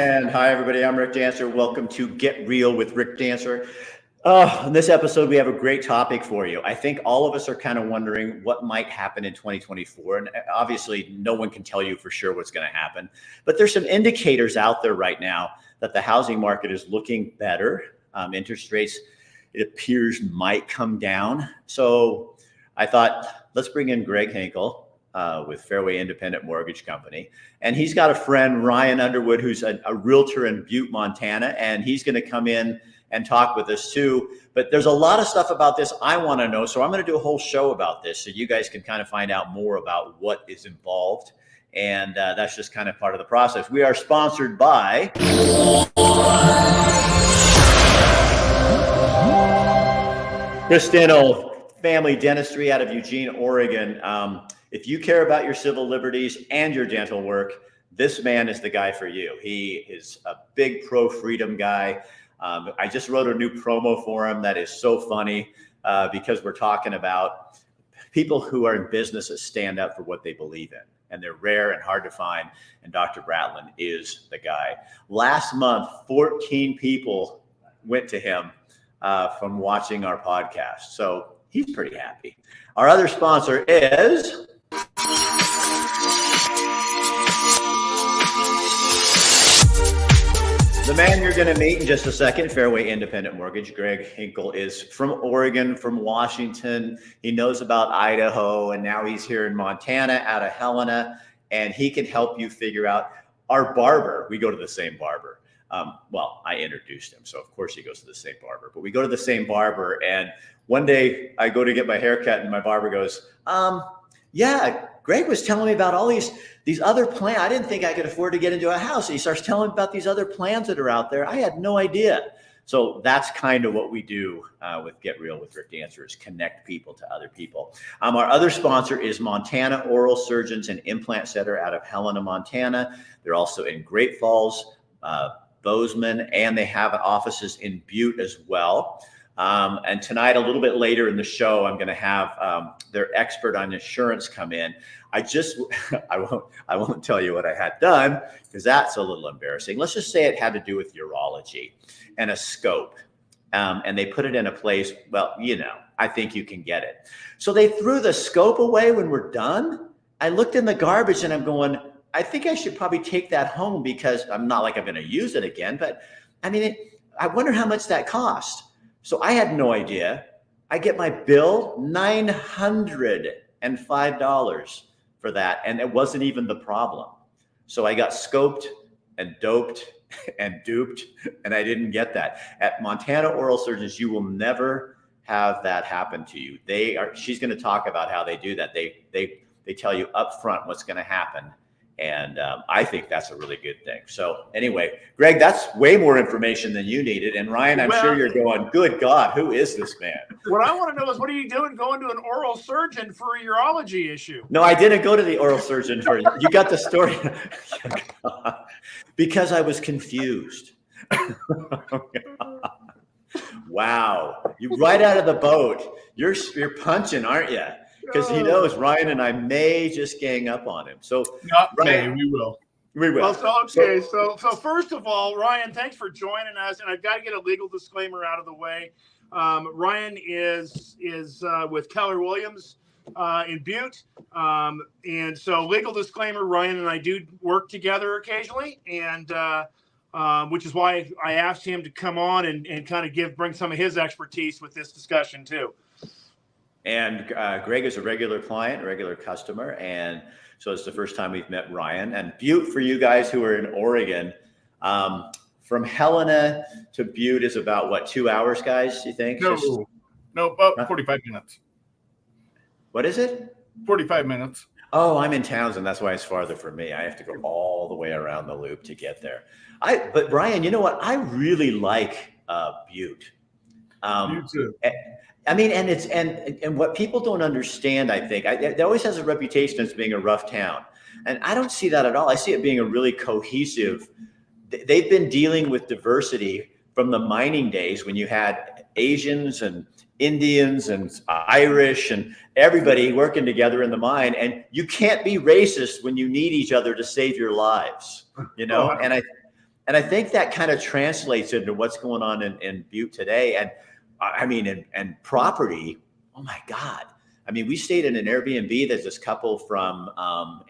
And hi, everybody. I'm Rick Dancer. Welcome to Get Real with Rick Dancer. In this episode, we have a great topic for you. I think all of us are kind of wondering what might happen in 2024. And obviously, no one can tell you for sure what's going to happen. But there's some indicators out there right now that the housing market is looking better. Interest rates, it appears, might come down. So I thought, let's bring in Greg Hinkle with Fairway Independent Mortgage Company. And he's got a friend, Ryan Underwood, who's a realtor in Butte, Montana. And he's going to come in and talk with us too. But there's a lot of stuff about this I want to know. So I'm going to do a whole show about this so you guys can kind of find out more about what is involved. And that's just kind of part of the process. We are sponsored by Cristino Family Dentistry out of Eugene, Oregon. If you care about your civil liberties and your dental work, this man is the guy for you. He is a big pro-freedom guy. I just wrote a new promo for him that is so funny because we're talking about people who are in business that stand up for what they believe in. And they're rare and hard to find. And Dr. Bratland is the guy. Last month, 14 people went to him from watching our podcast. So he's pretty happy. Our other sponsor is the man you're going to meet in just a second, Fairway Independent Mortgage. Greg Hinkle is from Oregon, from Washington. He knows about Idaho, and now he's here in Montana out of Helena, and he can help you figure out our barber. We go to the same barber. Well, I introduced him, so of course he goes to the same barber, but we go to the same barber. And one day I go to get my hair cut and my barber goes, yeah, Greg was telling me about all these other plans. I didn't think I could afford to get into a house. He starts telling me about these other plans that are out there. I had no idea. So that's kind of what we do with Get Real with Rick Dancer, is connect people to other people. Our other sponsor is Montana Oral Surgeons and Implant Center out of Helena, Montana. They're also in Great Falls, Bozeman, and they have offices in Butte as well. And tonight, a little bit later in the show, I'm going to have their expert on insurance come in. I won't tell you what I had done because that's a little embarrassing. Let's just say it had to do with urology and a scope. And they put it in a place, well, I think you can get it. So they threw the scope away when we're done. I looked in the garbage and I'm going, I think I should probably take that home because I'm not like I'm going to use it again. But I mean, I wonder how much that cost. So I had no idea. I get my bill, $905 for that. And it wasn't even the problem. So I got scoped and doped and duped, and I didn't get that. At Montana Oral Surgeons, you will never have that happen to you. She's going to talk about how they do that. They tell you up front what's going to happen. And I think that's a really good thing. So anyway, Greg, that's way more information than you needed. And Ryan, I'm sure you're going, good God, who is this man? What I want to know is, what are you doing going to an oral surgeon for a urology issue? No, I didn't go to the oral surgeon for you. You got the story. Because I was confused. Wow. You right out of the boat. You're punching, aren't you? Because he knows Ryan and I may just gang up on him. So Ryan, we will. Well, so first of all, Ryan, thanks for joining us. And I've got to get a legal disclaimer out of the way. Ryan is with Keller Williams in Butte. And so legal disclaimer, Ryan and I do work together occasionally. And which is why I asked him to come on and kind of bring some of his expertise with this discussion too. And Greg is a regular client, a regular customer. And so it's the first time we've met Ryan. And Butte, for you guys who are in Oregon, from Helena to Butte is about, what, 2 hours, guys, you think? No, about 45 minutes. What is it? 45 minutes. Oh, I'm in Townsend. That's why it's farther for me. I have to go all the way around the loop to get there. But Brian, you know what? I really like Butte. You too. I mean, and what people don't understand, I think, it always has a reputation as being a rough town. And I don't see that at all. I see it being a really cohesive. They've been dealing with diversity from the mining days when you had Asians and Indians and Irish and everybody working together in the mine. And you can't be racist when you need each other to save your lives, And And I think that kind of translates into what's going on in Butte today. And I mean, and property, oh my God. I mean, we stayed in an Airbnb that this couple from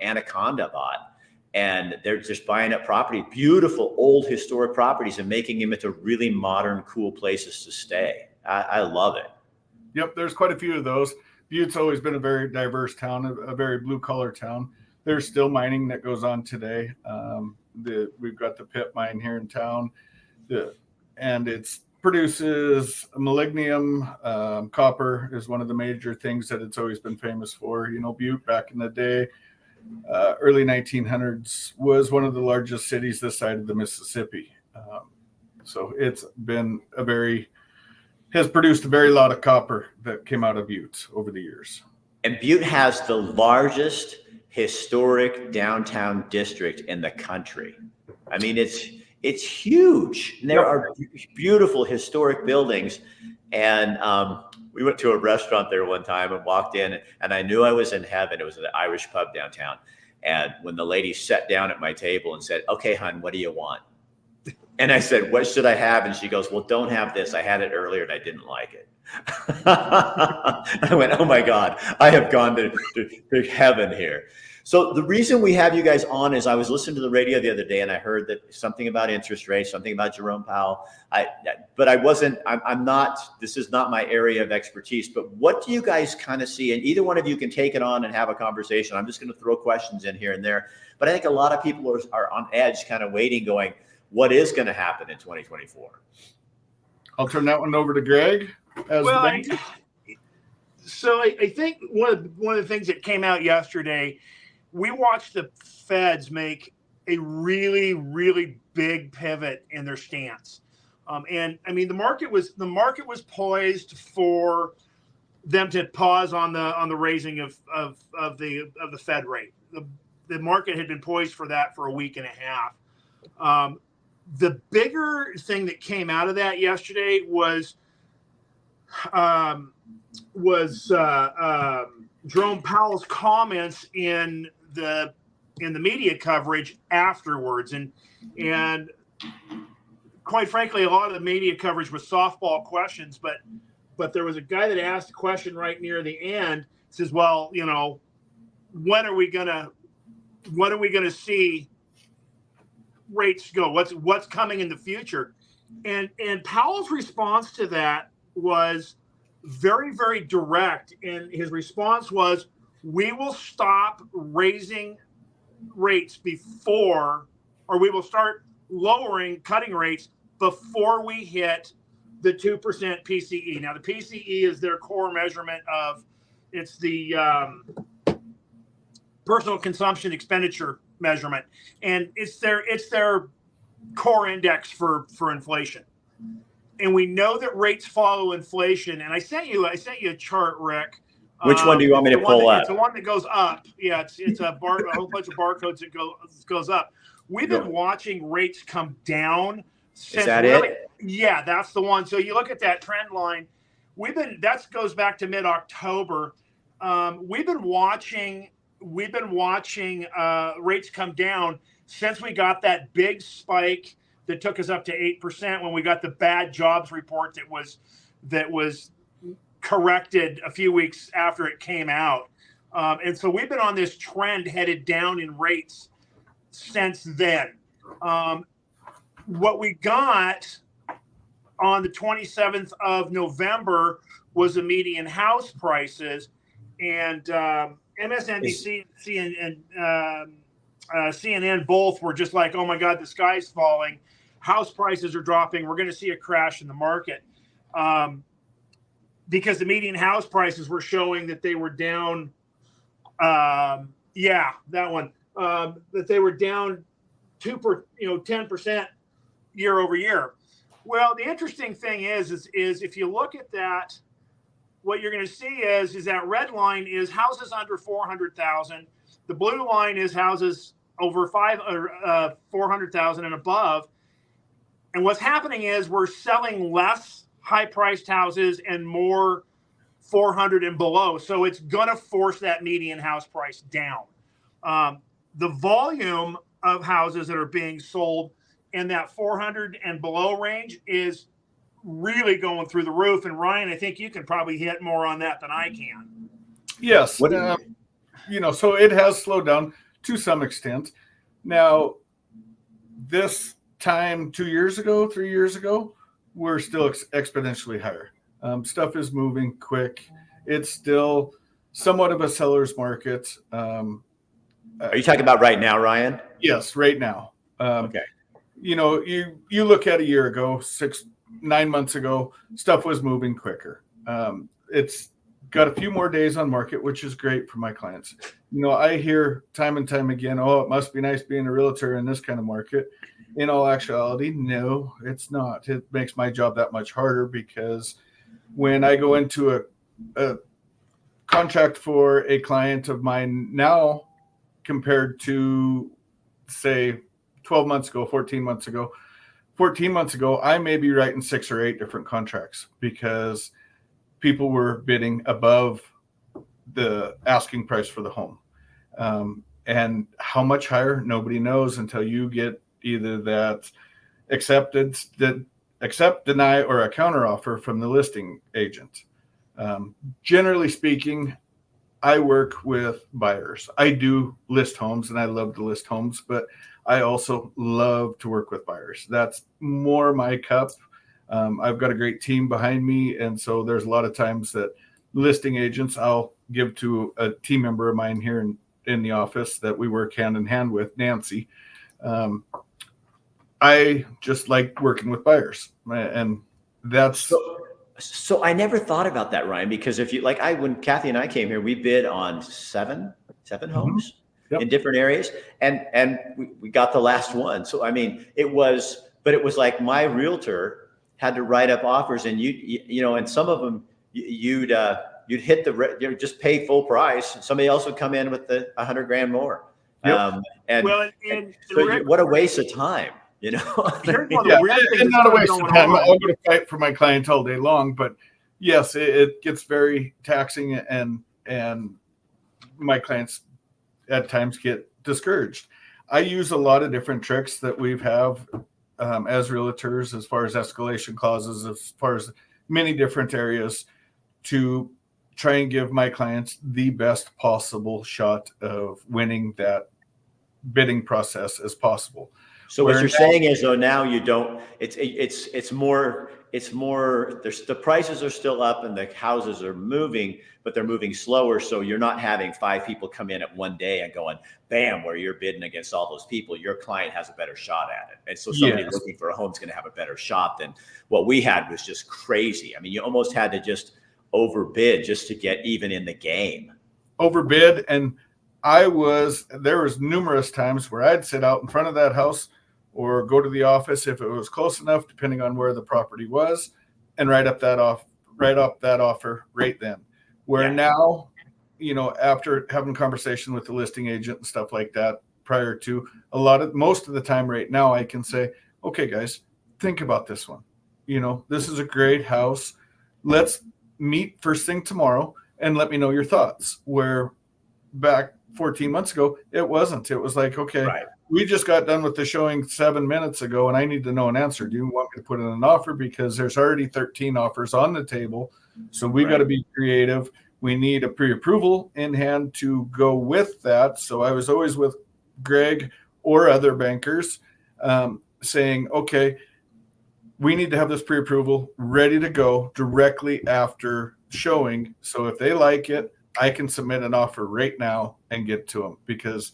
Anaconda bought, and they're just buying up property, beautiful old historic properties, and making them into really modern, cool places to stay. I love it. Yep, there's quite a few of those. Butte's always been a very diverse town, a very blue-collar town. There's still mining that goes on today. We've got the pit mine here in town, and it produces molybdenum. Copper is one of the major things that it's always been famous for. You know, Butte back in the day, early 1900s, was one of the largest cities this side of the Mississippi. So it's been has produced a very lot of copper that came out of Butte over the years. And Butte has the largest historic downtown district in the country. I mean, it's huge. And there are beautiful historic buildings. And we went to a restaurant there one time and walked in, and I knew I was in heaven. It was an Irish pub downtown. And when the lady sat down at my table and said, "Okay, hon, what do you want?" And I said, "What should I have?" And she goes, "Well, don't have this. I had it earlier and I didn't like it." I went, "Oh my God, I have gone to heaven here." So the reason we have you guys on is I was listening to the radio the other day and I heard that something about interest rates, something about Jerome Powell. I'm not, this is not my area of expertise, but what do you guys kind of see? And either one of you can take it on and have a conversation. I'm just going to throw questions in here and there. But I think a lot of people are on edge, kind of waiting, going, what is going to happen in 2024? I'll turn that one over to Greg. I think one of the things that came out yesterday, we watched the Feds make a really, really big pivot in their stance. And I mean, the market was poised for them to pause on the raising of the Fed rate. The market had been poised for that for a week and a half. The bigger thing that came out of that yesterday was Jerome Powell's comments in the media coverage afterwards, and quite frankly, a lot of the media coverage was softball questions, but there was a guy that asked a question right near the end. Says, "Well, you know, when are we gonna see rates go? What's coming in the future?" And Powell's response to that was very, very direct. And his response was, "We will stop raising rates before, or we will start cutting rates before we hit the 2% PCE." Now, the PCE is their core measurement it's the personal consumption expenditure measurement, and it's their core index for inflation. And we know that rates follow inflation. And I sent you a chart, Rick. Which one do you want me to pull up? It's the one that goes up. Yeah, it's a whole bunch of barcodes that goes up. We've been watching rates come down. Is that it? Yeah, that's the one. So you look at that trend line. That goes back to mid-October. We've been watching rates come down since we got that big spike that took us up to 8% when we got the bad jobs report that was corrected a few weeks after it came out. And so we've been on this trend headed down in rates since then. What we got on the 27th of November was the median house prices, and MSNBC and CNN both were just like, "Oh my God, the sky's falling. House prices are dropping. We're going to see a crash in the market." Because the median house prices were showing that they were down. That they were down 10% year over year. Well, the interesting thing is if you look at that, what you're going to see is that red line is houses under 400,000. The blue line is houses over 400,000 and above. And what's happening is we're selling less high-priced houses and more 400 and below. So it's going to force that median house price down. The volume of houses that are being sold in that 400 and below range is really going through the roof. And Ryan, I think you can probably hit more on that than I can. Yes. So it has slowed down to some extent. Now, this time 2 years ago, 3 years ago, we're still exponentially higher. Stuff is moving quick. It's still somewhat of a seller's market. Are you talking about right now, Ryan? Yes, right now. Okay. You look at a year ago, 9 months ago, stuff was moving quicker. It's got a few more days on market, which is great for my clients. I hear time and time again, oh, it must be nice being a realtor in this kind of market. In all actuality, no, it's not. It makes my job that much harder because when I go into a contract for a client of mine now compared to, say, 12 months ago, 14 months ago, I may be writing 6 or 8 different contracts because people were bidding above the asking price for the home. And how much higher, nobody knows until you get either that acceptance, that accept, deny, or a counteroffer from the listing agent. Generally speaking, I work with buyers. I do list homes and I love to list homes, but I also love to work with buyers. That's more my cup. I've got a great team behind me. And so there's a lot of times that listing agents I'll give to a team member of mine here in the office that we work hand in hand with, Nancy. I just like working with buyers, and that's so I never thought about that, Ryan, because if you when Kathy and I came here, we bid on seven homes in different areas, and we got the last one. So I mean, it was like my realtor had to write up offers, and and some of them you'd hit just pay full price. Somebody else would come in with the $100,000 more. Yep. What a waste of time. Here's one of the weird things not a waste of time. I'll go to fight for my clients all day long, but yes, it gets very taxing, and my clients at times get discouraged. I use a lot of different tricks that we have as realtors, as far as escalation clauses, as far as many different areas to try and give my clients the best possible shot of winning that bidding process as possible. So what you're saying is, though, now you don't. It's more. The prices are still up and the houses are moving, but they're moving slower. So you're not having 5 people come in at one day and going, bam, where you're bidding against all those people. Your client has a better shot at it, and so somebody looking for a home is going to have a better shot than what we had. Was just crazy. I mean, you almost had to just overbid just to get even in the game. Overbid, and there was numerous times where I'd sit out in front of that house or go to the office if it was close enough, depending on where the property was, and write up that offer right then. Where now, after having conversation with the listing agent and stuff like that, prior to most of the time right now, I can say, okay, guys, think about this one. This is a great house. Let's meet first thing tomorrow and let me know your thoughts. Where back 14 months ago, it wasn't. It was like, okay, we just got done with the showing 7 minutes ago, and I need to know an answer. Do you want me to put in an offer? Because there's already 13 offers on the table. So we got to be creative. We need a pre-approval in hand to go with that. So I was always with Greg or other bankers saying, okay, we need to have this pre-approval ready to go directly after showing. So if they like it, I can submit an offer right now and get to them, because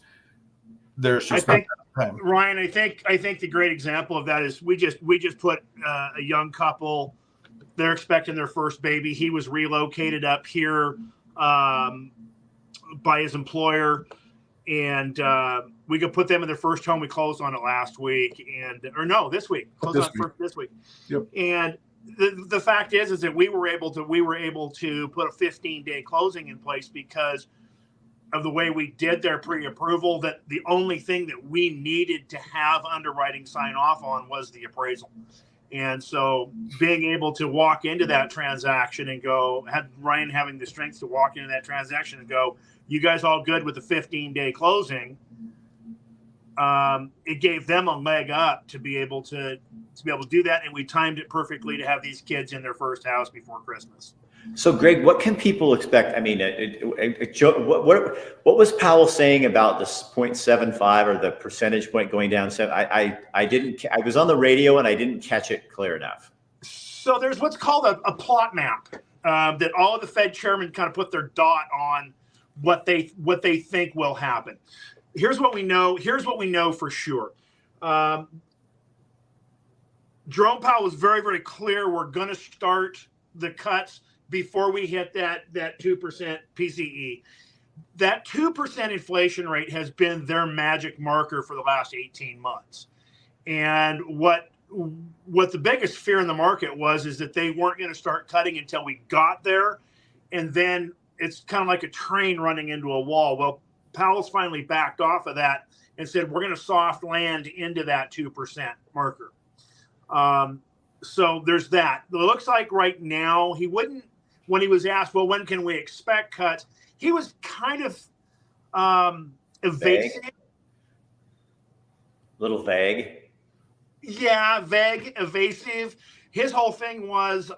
there's just not time. Ryan, I think the great example of that is we just put a young couple. They're expecting their first baby. He was relocated up here by his employer, and we could put them in their first home. We closed on it last week, this week. This week. Yep. And the fact is that we were able to put a 15-day closing in place because of the way we did their pre-approval. That the only thing that we needed to have underwriting sign off on was the appraisal. And so being able to walk into that transaction and Ryan having the strength to walk into that transaction and go, you guys all good with the 15-day closing? it gave them a leg up to be able to do that. And we timed it perfectly to have these kids in their first house before Christmas. So, Greg, what can people expect? I mean, what was Powell saying about this 0.75 or the percentage point going down? I was on the radio and I didn't catch it clear enough. So there's what's called a plot map that all of the Fed chairmen kind of put their dot on what they think will happen. Here's what we know. Here's what we know for sure. Jerome Powell was very, very clear. We're going to start the cuts before we hit that 2% PCE. That 2% inflation rate has been their magic marker for the last 18 months. And what the biggest fear in the market is that they weren't going to start cutting until we got there. And then it's kind of like a train running into a wall. Well, Powell's finally backed off of that and said, we're going to soft land into that 2% marker. So there's that. It looks like right now he wouldn't, when he was asked, well, when can we expect cuts? He was kind of evasive. Little vague. Yeah, vague, evasive. His whole thing was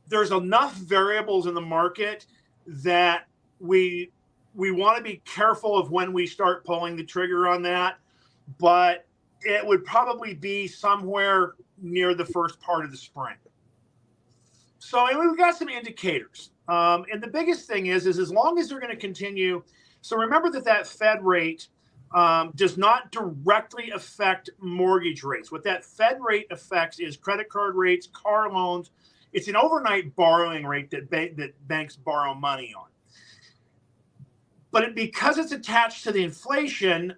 there's enough variables in the market that we want to be careful of when we start pulling the trigger on that, but it would probably be somewhere near the first part of the spring. So we've got some indicators. And the biggest thing is as long as they're going to continue. So remember that Fed rate does not directly affect mortgage rates. What that Fed rate affects is credit card rates, car loans. It's an overnight borrowing rate that banks borrow money on. But because it's attached to the inflation,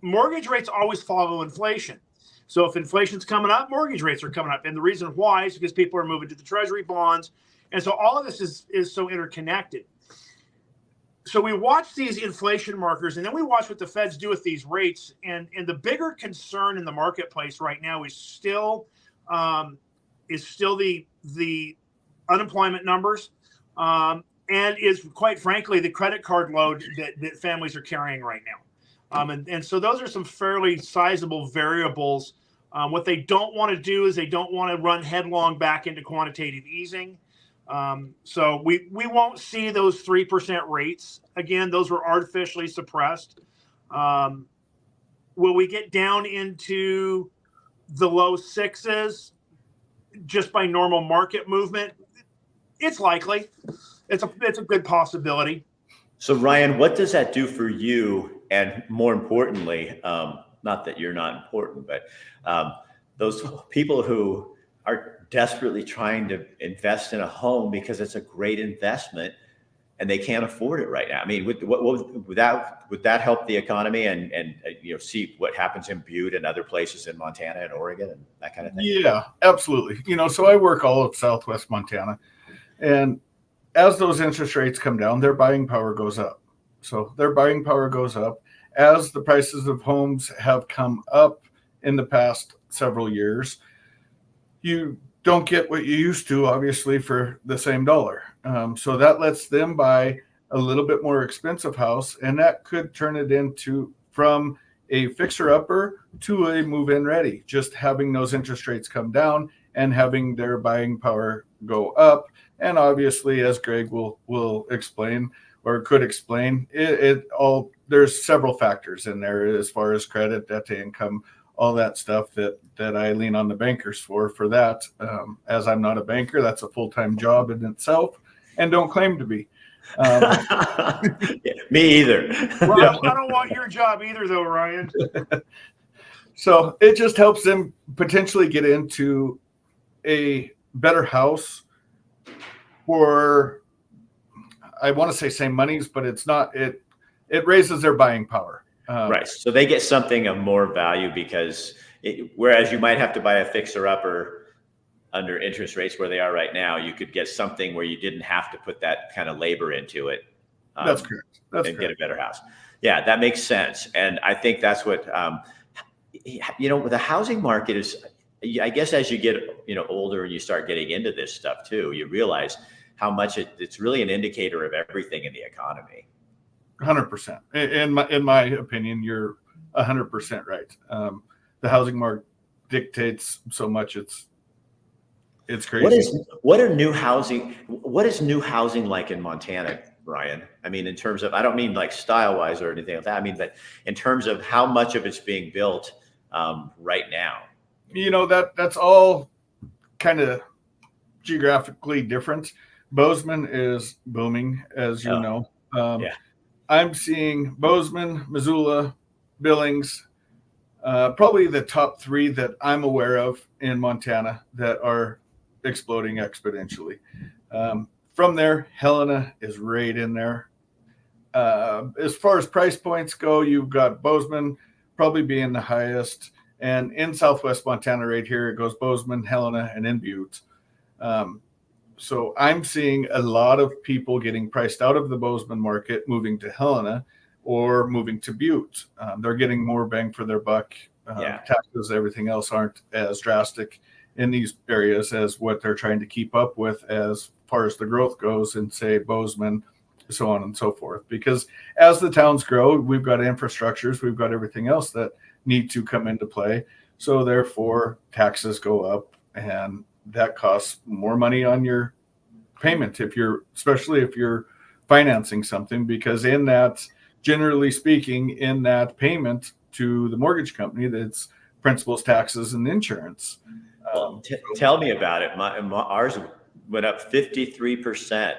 mortgage rates always follow inflation. So if inflation's coming up, mortgage rates are coming up. And the reason why is because people are moving to the treasury bonds. And so all of this is so interconnected. So we watch these inflation markers, and then we watch what the Feds do with these rates. And the bigger concern in the marketplace right now is still the unemployment numbers, and is quite frankly the credit card load that families are carrying right now. And so those are some fairly sizable variables. What they don't want to do is they don't want to run headlong back into quantitative easing. So we won't see those 3% rates. Again, those were artificially suppressed. Will we get down into the low sixes just by normal market movement? It's likely. It's a good possibility. So Ryan, what does that do for you? And more importantly, not that you're not important, but those people who are desperately trying to invest in a home because it's a great investment and they can't afford it right now. I mean, would that help the economy and see what happens in Butte and other places in Montana and Oregon and that kind of thing? Yeah, absolutely. So I work all of Southwest Montana, and as those interest rates come down, their buying power goes up. So their buying power goes up as the prices of homes have come up in the past several years. You don't get what you used to, obviously, for the same dollar. So that lets them buy a little bit more expensive house, and that could turn it into from a fixer-upper to a move-in ready, just having those interest rates come down and having their buying power go up. And obviously, as Greg will explain or could explain, there's several factors in there as far as credit, debt to income, all that stuff that I lean on the bankers for that. As I'm not a banker, that's a full-time job in itself, and don't claim to be. Me either. Well, I don't want your job either, though, Ryan. So it just helps them potentially get into a better house for, I want to say same monies, but it's not. It raises their buying power. Right. So they get something of more value because whereas you might have to buy a fixer-upper under interest rates where they are right now, you could get something where you didn't have to put that kind of labor into it. That's correct. Get a better house. Yeah, that makes sense. And I think that's what, the housing market is, I guess as you get, older and you start getting into this stuff too, you realize how much it's really an indicator of everything in the economy. 100%. In my opinion, you're 100% right. The housing market dictates so much. It's crazy. What is new housing like in Montana, Brian? I mean, in terms of, I don't mean like style wise or anything like that. I mean, but in terms of how much of it's being built right now. That's all kind of geographically different. Bozeman is booming, as you know. Yeah. I'm seeing Bozeman, Missoula, Billings, probably the top 3 that I'm aware of in Montana that are exploding exponentially. From there, Helena is right in there. As far as price points go, you've got Bozeman probably being the highest. And in Southwest Montana right here, it goes Bozeman, Helena, and in Butte. So I'm seeing a lot of people getting priced out of the Bozeman market, moving to Helena or moving to Butte. They're getting more bang for their buck. Taxes, everything else aren't as drastic in these areas as what they're trying to keep up with as far as the growth goes in, say, Bozeman, so on and so forth. Because as the towns grow, we've got infrastructures, we've got everything else that need to come into play. So therefore, taxes go up, and that costs more money on your payment especially if you're financing something, because in that, generally speaking, in that payment to the mortgage company, that's principals, taxes, and insurance. Well, tell me about it. Ours went up 53%.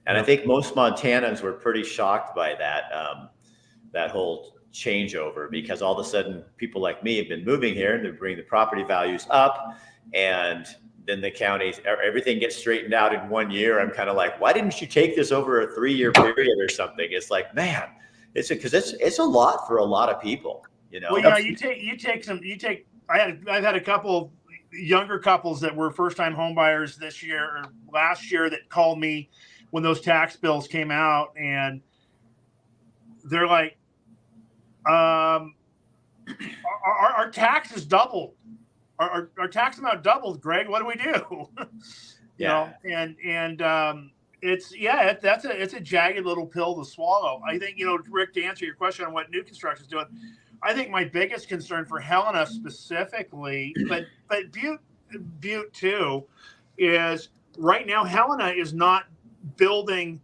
And I think most Montanans were pretty shocked by that whole changeover, because all of a sudden people like me have been moving here and they bring the property values up, and then the counties, everything gets straightened out in 1 year. I'm kind of like, why didn't you take this over a 3-year period or something? It's like, man, it's a lot for a lot of people, Well, I've had a couple younger couples that were first time home buyers this year or last year that called me when those tax bills came out, and they're like, our taxes doubled. Our tax amount doubled, Greg. What do we do? It's a jagged little pill to swallow. I think, Rick, to answer your question on what new construction is doing, I think my biggest concern for Helena specifically, but Butte too, is right now Helena is not building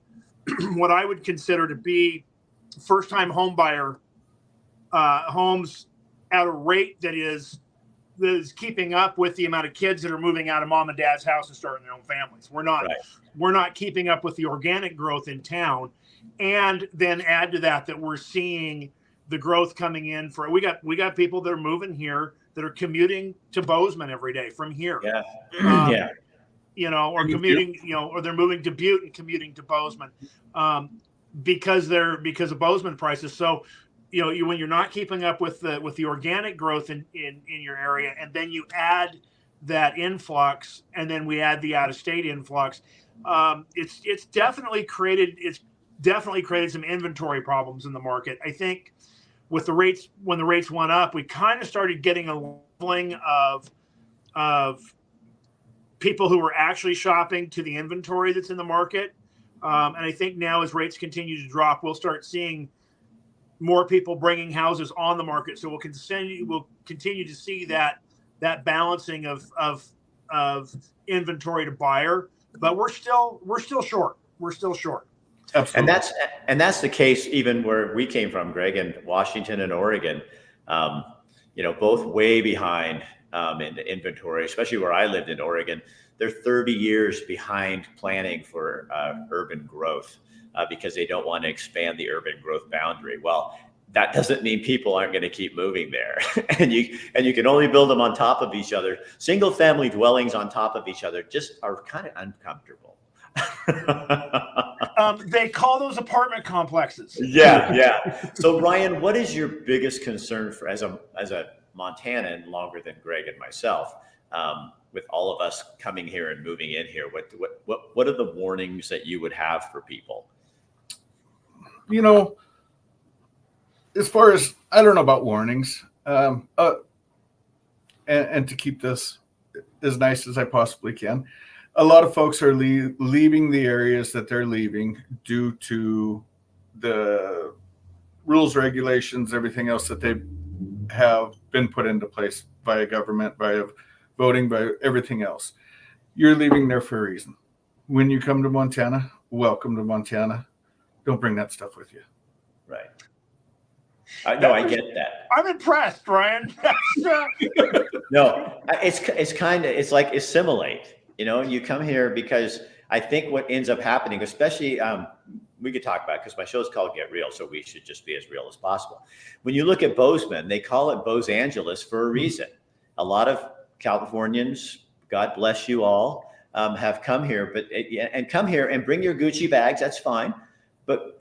what I would consider to be first-time home buyer homes at a rate that is keeping up with the amount of kids that are moving out of mom and dad's house and starting their own families. We're not keeping up with the organic growth in town. And then add to that we're seeing the growth coming in we got people that are moving here that are commuting to Bozeman every day from here. Or commuting, or they're moving to Butte and commuting to Bozeman because of Bozeman prices. So, when you're not keeping up with the organic growth in your area, and then you add that influx, and then we add the out-of-state influx, it's definitely created some inventory problems in the market. I think with the rates, when the rates went up, we kind of started getting a leveling of people who were actually shopping to the inventory that's in the market. And I think now as rates continue to drop, we'll start seeing more people bringing houses on the market. So we'll continue to see that balancing of inventory to buyer, but we're still short. We're still short. Absolutely. And that's the case even where we came from, Greg, in Washington and Oregon. Both way behind in the inventory, especially where I lived in Oregon. They're 30 years behind planning for urban growth because they don't want to expand the urban growth boundary. Well, that doesn't mean people aren't going to keep moving there. and you can only build them on top of each other. Single family dwellings on top of each other just are kind of uncomfortable. They call those apartment complexes. Yeah. So Ryan, what is your biggest concern for as a Montanan longer than Greg and myself, with all of us coming here and moving in here? What are the warnings that you would have for people? As far as, I don't know about warnings, and to keep this as nice as I possibly can, a lot of folks are leaving the areas that they're leaving due to the rules, regulations, everything else that they have been put into place by government, by voting, by everything else. You're leaving there for a reason. When you come to Montana, welcome to Montana. Don't bring that stuff with you. Right. No, I get that. I'm impressed, Ryan. No, it's like assimilate. You come here because I think what ends up happening, especially we could talk about it because my show's called Get Real, so we should just be as real as possible. When you look at Bozeman, they call it Bose Angeles for a reason. A lot of Californians, God bless you all, have come here, and come here and bring your Gucci bags. That's fine, but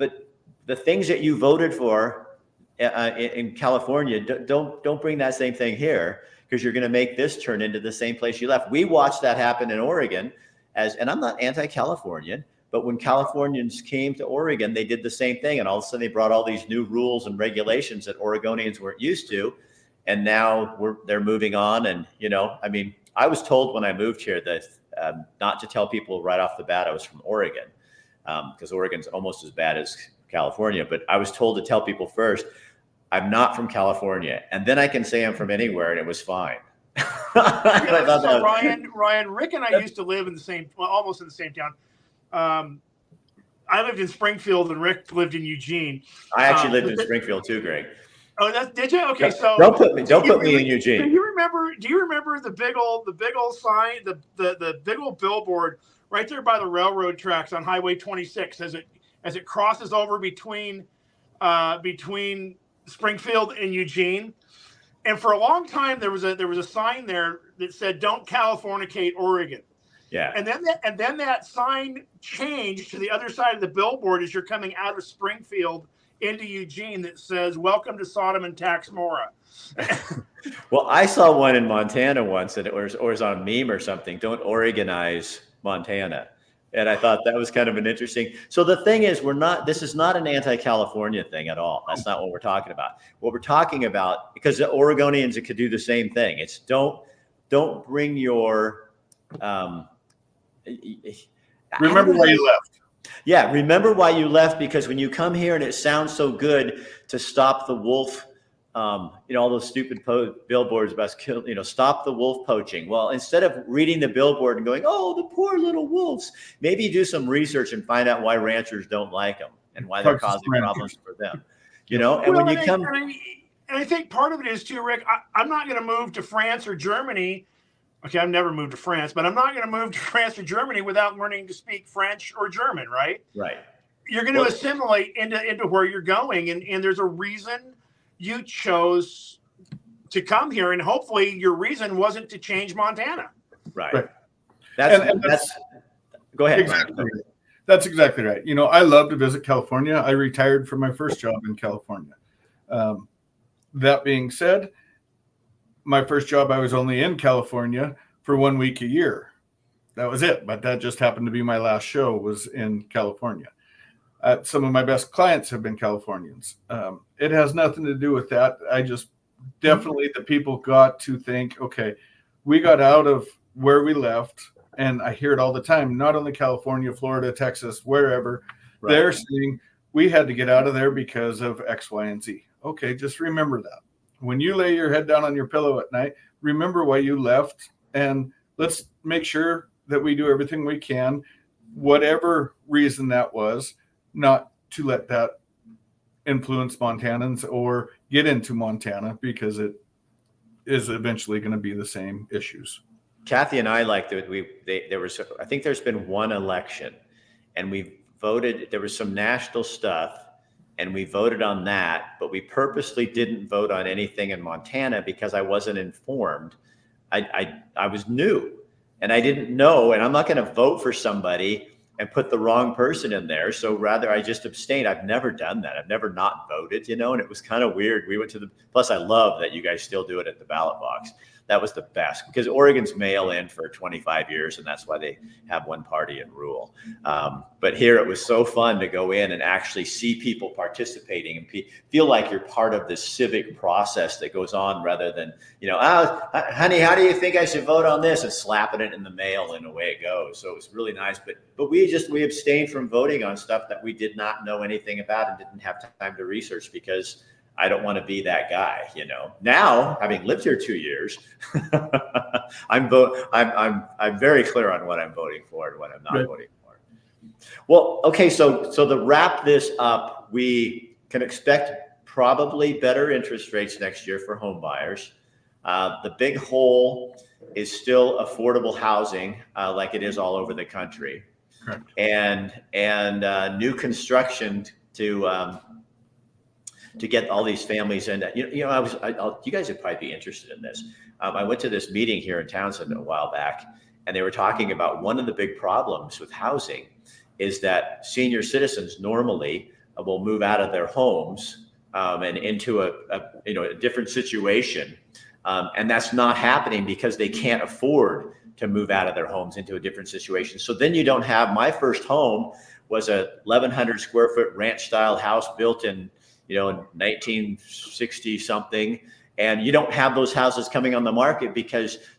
the things that you voted for in California, don't bring that same thing here, because you're going to make this turn into the same place you left. We watched that happen in Oregon, and I'm not anti-Californian, but when Californians came to Oregon, they did the same thing, and all of a sudden they brought all these new rules and regulations that Oregonians weren't used to, and now they're moving on. And I was told when I moved here that not to tell people right off the bat I was from Oregon, because Oregon's almost as bad as California. But I was told to tell people first, I'm not from California, and then I can say I'm from anywhere, and it was fine. Ryan, Rick and I used to live in almost in the same town. I lived in Springfield, and Rick lived in Eugene. I actually lived in Springfield too, Greg. Oh, did you? Okay, so don't put me in Eugene. Do you remember the big old sign, the big old billboard right there by the railroad tracks on Highway 26 as it crosses over between Springfield and Eugene? And for a long time there was a sign there that said "Don't Californicate Oregon." Yeah. And then that sign changed to the other side of the billboard as you're coming out of Springfield into Eugene that says "Welcome to Sodom and Taxmora." Well, I saw one in Montana once, and it was on a meme or something. Don't Oregonize Montana. And I thought that was kind of an interesting. So the thing is, this is not an anti-California thing at all. That's not what we're talking about. What we're talking about, because the Oregonians could do the same thing. It's don't bring your, remember why you left. Yeah. Remember why you left, because when you come here and it sounds so good to stop the wolf, all those stupid billboards about stop the wolf poaching. Well, instead of reading the billboard and going, oh, the poor little wolves, maybe do some research and find out why ranchers don't like them and why they're causing problems for them. And I think part of it is too, Rick. I'm not going to move to France or Germany. Okay, I've never moved to France, but I'm not going to move to France or Germany without learning to speak French or German, right? Right. You're going to assimilate into where you're going, and there's a reason you chose to come here, and hopefully your reason wasn't to change Montana. Right. That's go ahead. Exactly. That's exactly right. I love to visit California. I retired from my first job in California. That being said, my first job, I was only in California for 1 week a year. That was it. But that just happened to be my last show was in California. Some of my best clients have been Californians. It has nothing to do with that. I just definitely, the people got to think, okay, we got out of where we left, and I hear it all the time, not only California, Florida, Texas, wherever, they're saying we had to get out of there because of X, Y, and Z. Okay, just remember that. When you lay your head down on your pillow at night, remember why you left, and let's make sure that we do everything we can, whatever reason that was, not to let that influence Montanans or get into Montana, because it is eventually going to be the same issues. Kathy and I I think there's been one election, and we voted. There was some national stuff, and we voted on that, but we purposely didn't vote on anything in Montana because I wasn't informed. I was new, and I didn't know, and I'm not going to vote for somebody and put the wrong person in there. So rather I just abstained. I've never done that. I've never not voted, and it was kind of weird. We went plus I love that you guys still do it at the ballot box. That was the best, because Oregon's mail in for 25 years, and that's why they have one party and rule. But here it was so fun to go in and actually see people participating and feel like you're part of this civic process that goes on, rather than, honey, how do you think I should vote on this, and slapping it in the mail and away it goes. So it was really nice. But we abstained from voting on stuff that we did not know anything about and didn't have time to research, because I don't want to be that guy, Now, having lived here 2 years, I'm very clear on what I'm voting for and what I'm not voting for. Well, okay, so to wrap this up, we can expect probably better interest rates next year for home buyers. The big hole is still affordable housing, like it is all over the country. Correct. And new construction to get all these families in. You guys would probably be interested in this. I went to this meeting here in Townsend a while back, and they were talking about one of the big problems with housing is that senior citizens normally will move out of their homes and into a different situation. And that's not happening because they can't afford to move out of their homes into a different situation. So then you don't have, my first home was a 1,100 square foot ranch style house built in 1960 something. And you don't have those houses coming on the market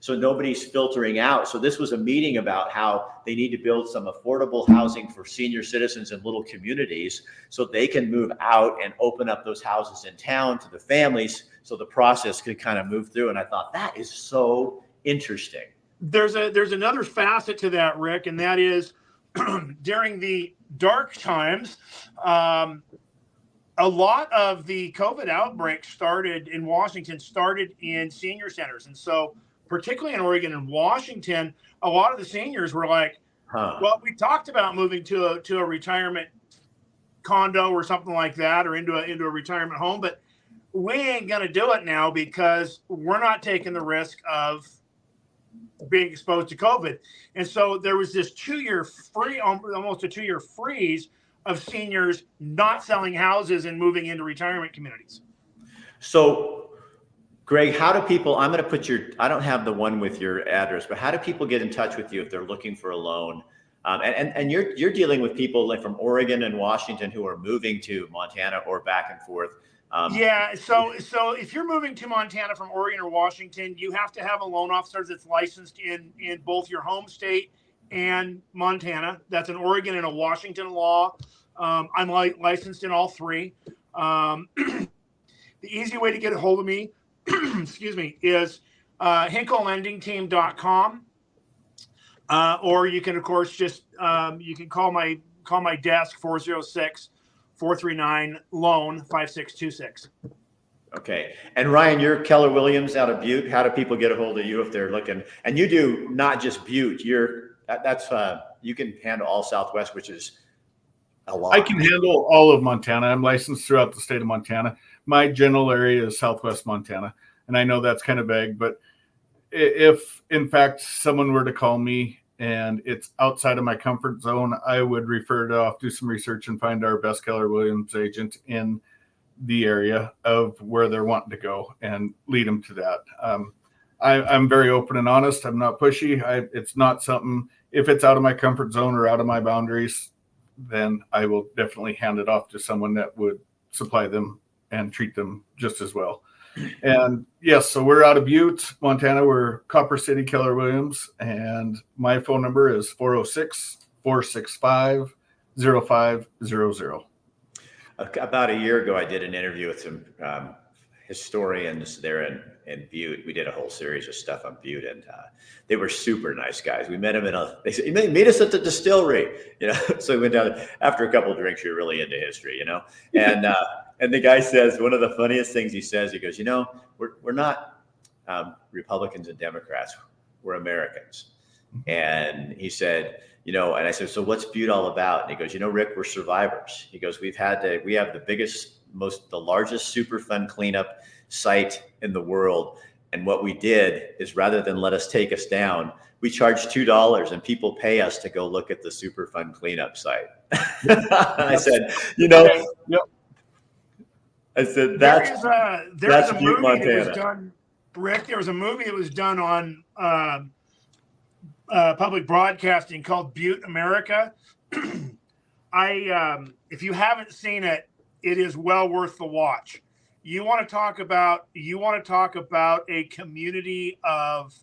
so nobody's filtering out. So this was a meeting about how they need to build some affordable housing for senior citizens in little communities so they can move out and open up those houses in town to the families, so the process could kind of move through. And I thought that is so interesting. There's another facet to that, Rick, and that is during the dark times, a lot of the COVID outbreaks started in Washington, started in senior centers. And so particularly in Oregon and Washington, a lot of the seniors were like, well, we talked about moving to a retirement condo or something like that, or into a retirement home, but we ain't going to do it now because we're not taking the risk of being exposed to COVID. And so there was this 2-year almost a 2-year freeze of seniors not selling houses and moving into retirement communities. So, Greg, how do people, I'm going to put I don't have the one with your address, but how do people get in touch with you if they're looking for a loan? And you're dealing with people like from Oregon and Washington who are moving to Montana or back and forth. So if you're moving to Montana from Oregon or Washington, you have to have a loan officer that's licensed in both your home state and Montana. That's an Oregon and a Washington law. I'm licensed in all three. The easy way to get a hold of me, excuse me, is hinklelendingteam.com. Or you can, of course, just you can call my desk 406-439-LOAN 5626. Okay. And Ryan, you're Keller Williams out of Butte. How do people get a hold of you if they're looking? And you do not just Butte. That's you can handle all Southwest, which is a lot. I can handle all of Montana. I'm licensed throughout the state of Montana. My general area is Southwest Montana, and I know that's kind of vague, but if in fact someone were to call me and it's outside of my comfort zone, I would refer it off, do some research, and find our best Keller Williams agent in the area of where they're wanting to go and lead them to that. I'm very open and honest. I'm not pushy. It's not something, if it's out of my comfort zone or out of my boundaries, then I will definitely hand it off to someone that would supply them and treat them just as well. And yes, so we're out of Butte, Montana. We're Copper City, Keller Williams. And my phone number is 406-465-0500. About a year ago, I did an interview with some historians there in Butte. We did a whole series of stuff on Butte, and they were super nice guys. We met them they said, meet us at the distillery, So we went down after a couple of drinks. You're really into history, And the guy says, one of the funniest things he says, he goes, we're not Republicans and Democrats, we're Americans. And he said, and I said, so what's Butte all about? And he goes, Rick, we're survivors. He goes, we have the biggest, the largest Superfund cleanup site in the world. And what we did is, rather than let us take us down, we charge $2 and people pay us to go look at the Superfund cleanup site. And I said, I said, that's a Butte, movie Montana. that was done. Rick, there was a movie that was done on public broadcasting called Butte, America. If you haven't seen it, it is well worth the watch. You want to talk about a community of.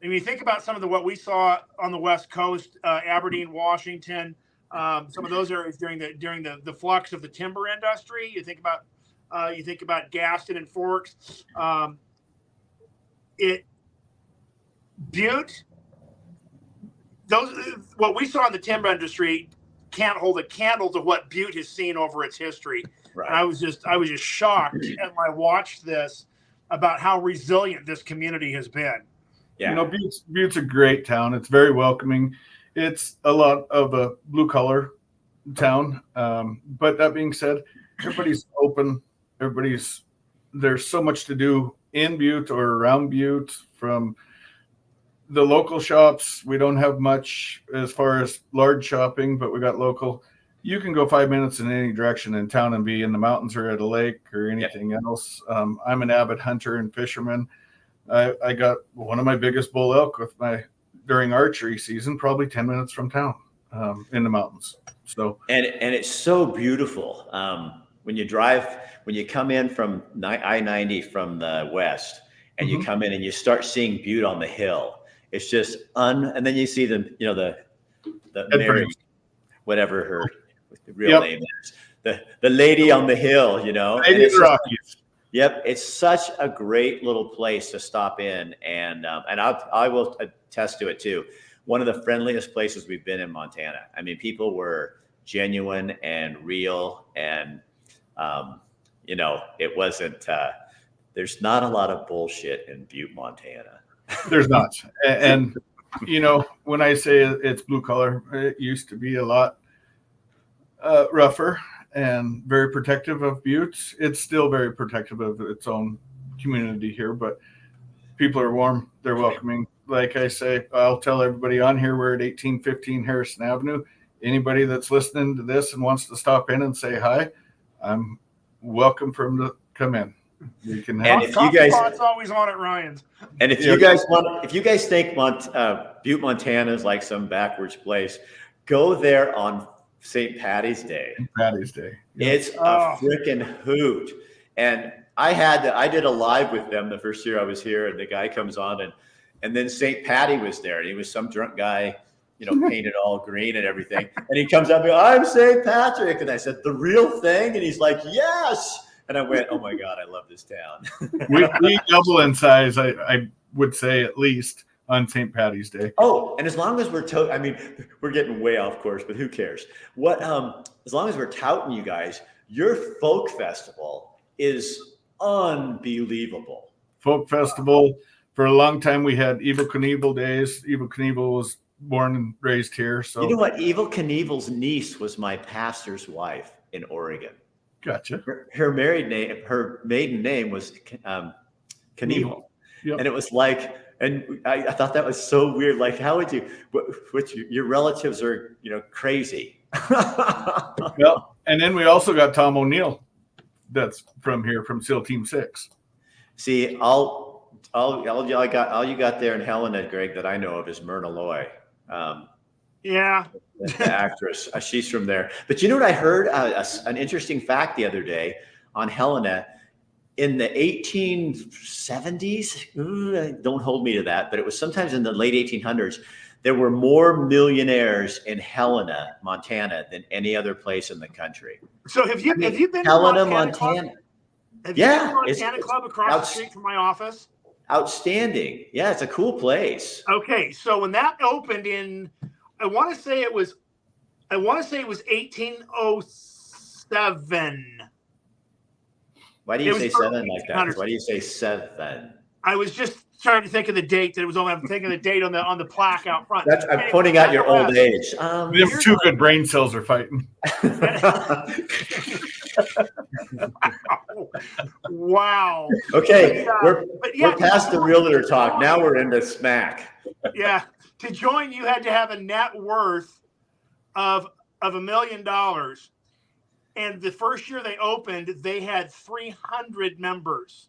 I mean, think about some of what we saw on the West Coast, Aberdeen, Washington, some of those areas during the flux of the timber industry. You think about Gaston and Forks. Butte. What we saw in the timber industry can't hold a candle to what Butte has seen over its history. Right. And I was just shocked as I watched this about how resilient this community has been. Yeah. You know, Butte's a great town. It's very welcoming. It's a lot of a blue collar town. But that being said, everybody's open. There's so much to do in Butte or around Butte. From the local shops, we don't have much as far as large shopping, but we got local. You can go 5 minutes in any direction in town and be in the mountains or at a lake or anything else. I'm an avid hunter and fisherman. I got one of my biggest bull elk during archery season, probably 10 minutes from town, in the mountains. So and it's so beautiful when you come in from I-90 from the west, and you come in and you start seeing Butte on the hill. It's just and then you see the Mary, whatever her real name is, the lady on the hill, Yep, it's such a great little place to stop in, and I will attest to it too. One of the friendliest places we've been in Montana. I mean, people were genuine and real, and it wasn't. There's not a lot of bullshit in Butte, Montana. There's not, and when I say it's blue collar, it used to be a lot rougher and very protective of Butte. It's still very protective of its own community here, but people are warm. They're welcoming. Like I say, I'll tell everybody on here, we're at 1815 Harrison Avenue. Anybody that's listening to this and wants to stop in and say hi, I'm welcome for them to come in. You can have. And if you guys, it's always on at Ryan's. And if you guys think Butte, Montana is like some backwards place, go there on St. Patty's Day. It's a freaking hoot. And I did a live with them the first year I was here, and the guy comes on, and then St. Patty was there, and he was some drunk guy, painted all green and everything. And he comes up and goes, "I'm St. Patrick." And I said, "The real thing?" And he's like, "Yes." And I went, "Oh my God, I love this town." we double in size, I would say, at least on St. Patty's Day. Oh, and as long as we're we're getting way off course, but who cares? As long as we're touting you guys, your folk festival is unbelievable. Folk festival, for a long time we had Evel Knievel days. Evel Knievel was born and raised here. So you know what? Evel Knievel's niece was my pastor's wife in Oregon. Gotcha. Her maiden name was Knievel. Yep. And it was like, and I thought that was so weird. Like, how would your relatives are, crazy. Well, and then we also got Tom O'Neill. That's from here, from SEAL Team 6. See, all you got there in Helena, Greg, that I know of is Myrna Loy. Yeah. The actress. She's from there. But you know what I heard? An interesting fact the other day on Helena. In the 1870s, don't hold me to that, but it was sometimes in the late 1800s, there were more millionaires in Helena, Montana, than any other place in the country. So have you been Helena, to Montana? Have you been to Montana Club across the street from my office? Outstanding. Yeah, it's a cool place. Okay, so when that opened in, I want to say it was 1807. Why do you say 7 like that? Why do you say 7? I was just trying to think of the date that it was on. I'm thinking of the date on the plaque out front. I'm pointing out your old age. Them two good brain cells are fighting. Wow. Okay, we're past the realtor talk. Now we're into smack. Yeah. To join, you had to have a net worth of $1 million. And the first year they opened, they had 300 members.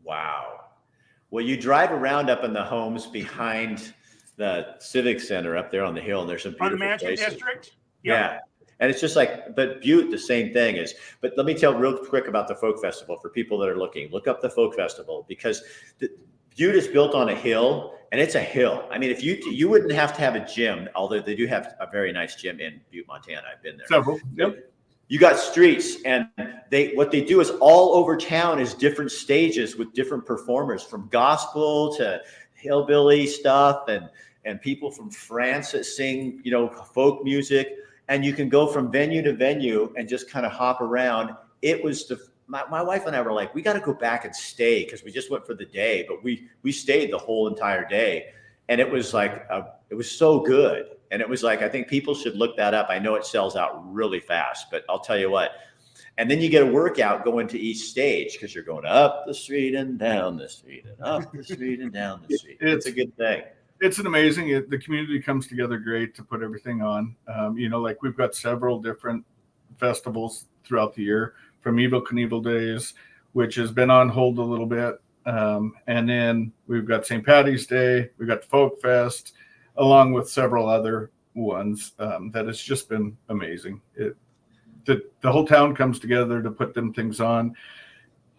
Wow. Well, you drive around up in the homes behind the Civic Center up there on the hill, and there's some On the beautiful Mansion places. District? Yeah. And it's just like, but Butte, the same thing is, but let me tell real quick about the Folk Festival for people that are looking. Look up the Folk Festival, because Butte is built on a hill, and it's a hill. I mean, if you wouldn't have to have a gym, although they do have a very nice gym in Butte, Montana. I've been there. Several. Yep. You got streets, and what they do is all over town is different stages with different performers, from gospel to hillbilly stuff, and people from France that sing, folk music. And you can go from venue to venue and just kind of hop around. It was my wife and I were like, we got to go back and stay, because we just went for the day, but we stayed the whole entire day, and it was like it was so good. And it was like, I think people should look that up. I know it sells out really fast, but I'll tell you what. And then you get a workout going to each stage, because you're going up the street and down the street and up the street and down the street. It's a good thing. It's an amazing, the community comes together great to put everything on. Like we've got several different festivals throughout the year, from Evil Knievel Days, which has been on hold a little bit. And then we've got St. Patty's Day, we've got the Folk Fest, along with several other ones that has just been amazing. The whole town comes together to put them things on.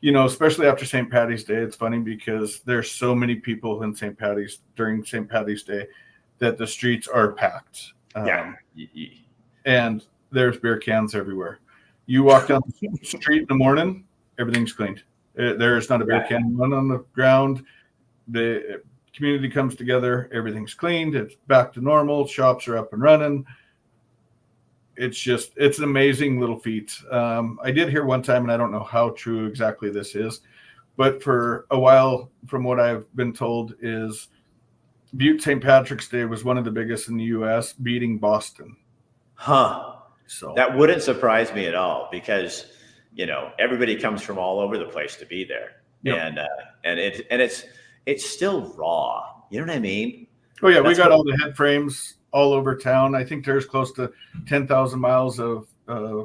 Especially after St. Patty's Day, it's funny because there's so many people in during St. Patty's Day that the streets are packed. And there's beer cans everywhere. You walk down the street in the morning, everything's cleaned. There's not a beer can on the ground. The community comes together, everything's cleaned, it's back to normal, shops are up and running. It's an amazing little feat. I did hear one time, and I don't know how true exactly this is, but for a while, from what I've been told, is Butte St. Patrick's Day was one of the biggest in the U.S., beating Boston. Huh. So that wouldn't surprise me at all, because, everybody comes from all over the place to be there. Yep. And it's still raw. You know what I mean? Oh yeah, we got all the head frames all over town. I think there's close to 10,000 miles of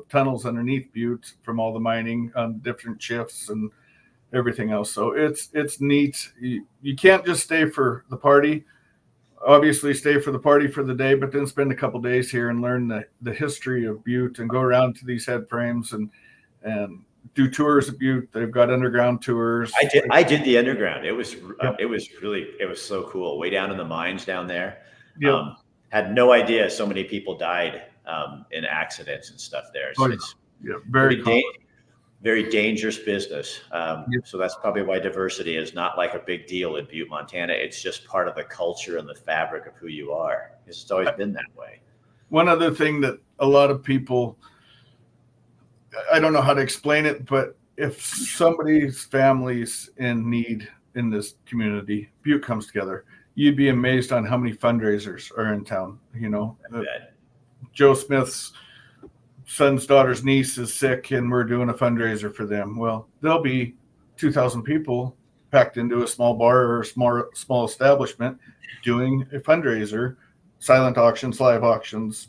tunnels underneath Butte from all the mining on different shifts and everything else. So it's neat. You can't just stay for the party. Obviously stay for the party for the day, but then spend a couple days here and learn the history of Butte and go around to these head frames and do tours of Butte. They've got underground tours. I did the underground. It was so cool. Way down in the mines down there. Yeah. Had no idea so many people died in accidents and stuff there. So it's very dangerous business. So that's probably why diversity is not like a big deal in Butte, Montana. It's just part of the culture and the fabric of who you are. It's always been that way. One other thing that a lot of people, I don't know how to explain it, but if somebody's family's in need in this community, Butte comes together. You'd be amazed on how many fundraisers are in town. Joe Smith's son's daughter's niece is sick, and we're doing a fundraiser for them. Well, there'll be 2,000 people packed into a small bar or a small establishment doing a fundraiser, silent auctions, live auctions,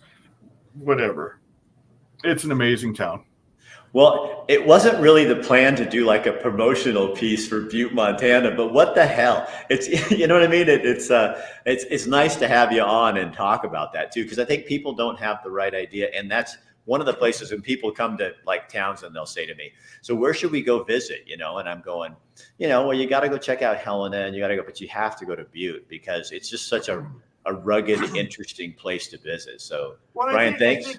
whatever. It's an amazing town. Well, it wasn't really the plan to do like a promotional piece for Butte, Montana, but what the hell? It's, you know what I mean? It's nice to have you on and talk about that too, because I think people don't have the right idea. And that's one of the places when people come to like towns and they'll say to me, so where should we go visit? And I'm going, well, you got to go check out Helena, and but you have to go to Butte, because it's just such a rugged, interesting place to visit. So Brian, thanks.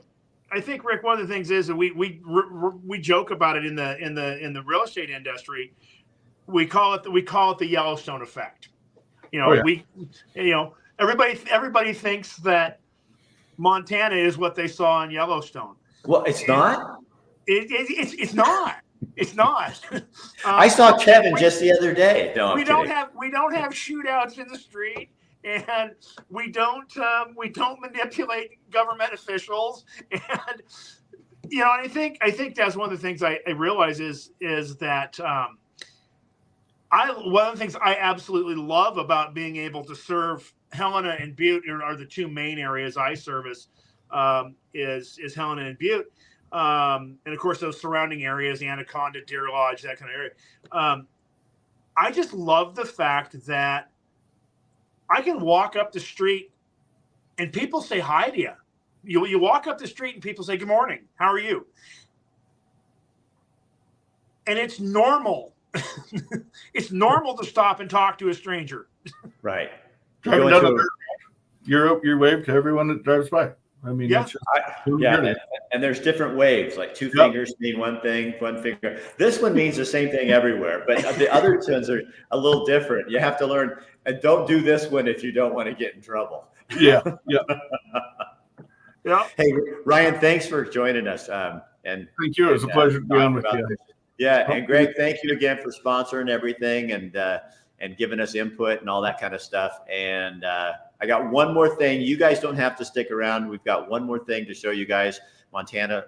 I think, Rick, one of the things is that we joke about it in the real estate industry. We call it the Yellowstone effect. Everybody thinks that Montana is what they saw in Yellowstone. Well, it's not. It's not. It's not. I saw Kevin just the other day. No, we don't have shootouts in the street. And we don't manipulate government officials, and I think that's one of the things I realize is that one of the things I absolutely love about being able to serve Helena and Butte are the two main areas I service, is Helena and Butte, and of course those surrounding areas, Anaconda, Deer Lodge, that kind of area. I just love the fact that I can walk up the street and people say hi to you. You walk up the street and people say, good morning, how are you? And it's normal. It's normal to stop and talk to a stranger. Right. You wave to everyone that drives by. I mean, yeah, and there's different waves. Like two fingers mean one thing, one finger. This one means the same thing everywhere, but the other ones are a little different. You have to learn. And don't do this one if you don't want to get in trouble. Yeah. Hey, Ryan, thanks for joining us. And thank you. It was a pleasure to be on with you. Yeah, and Greg, thank you again for sponsoring everything and giving us input and all that kind of stuff. And I got one more thing. You guys don't have to stick around. We've got one more thing to show you guys. Montana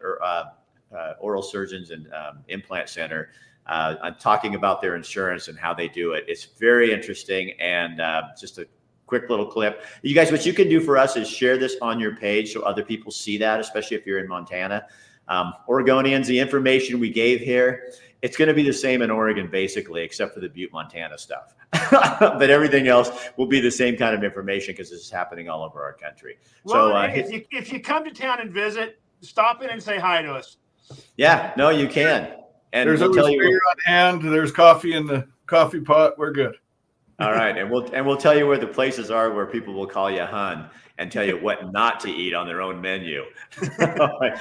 Oral Surgeons and Implant Center. I'm talking about their insurance and how they do it. It's very interesting, and just a quick little clip. You guys, what you can do for us is share this on your page so other people see that, especially if you're in Montana. Oregonians, the information we gave here, it's going to be the same in Oregon, basically, except for the Butte, Montana stuff. But everything else will be the same kind of information because this is happening all over our country. Well, so if you come to town and visit, stop in and say hi to us. Yeah, no, you can. And there's always beer on hand. There's coffee in the coffee pot. We're good. All right, and we'll tell you where the places are where people will call you hun and tell you what not to eat on their own menu. All right.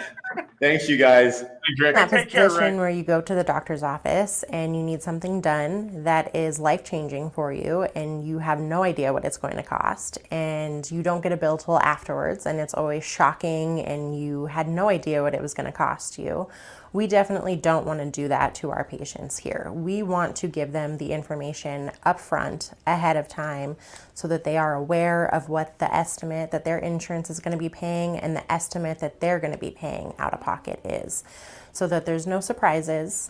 Thanks, you guys. That position where you go to the doctor's office and you need something done that is life-changing for you, and you have no idea what it's going to cost, and you don't get a bill till afterwards, and it's always shocking, and you had no idea what it was going to cost you. We definitely don't want to do that to our patients here. We want to give them the information up front ahead of time so that they are aware of what the estimate that their insurance is going to be paying and the estimate that they're going to be paying out of pocket is, so that there's no surprises.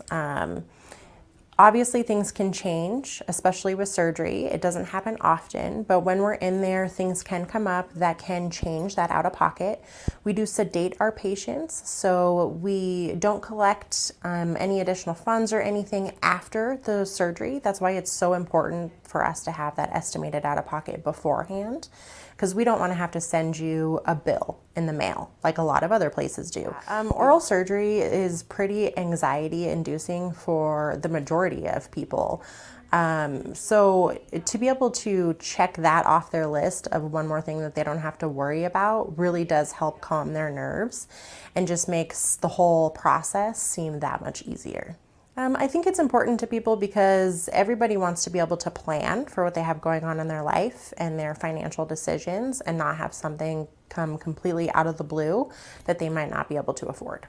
Obviously, things can change, especially with surgery. It doesn't happen often, but when we're in there, things can come up that can change that out of pocket. We do sedate our patients, so we don't collect any additional funds or anything after the surgery. That's why it's so important for us to have that estimated out of pocket beforehand, because we don't want to have to send you a bill in the mail like a lot of other places do. Oral surgery is pretty anxiety inducing for the majority of people. So to be able to check that off their list of one more thing that they don't have to worry about really does help calm their nerves and just makes the whole process seem that much easier. I think it's important to people because everybody wants to be able to plan for what they have going on in their life and their financial decisions and not have something come completely out of the blue that they might not be able to afford.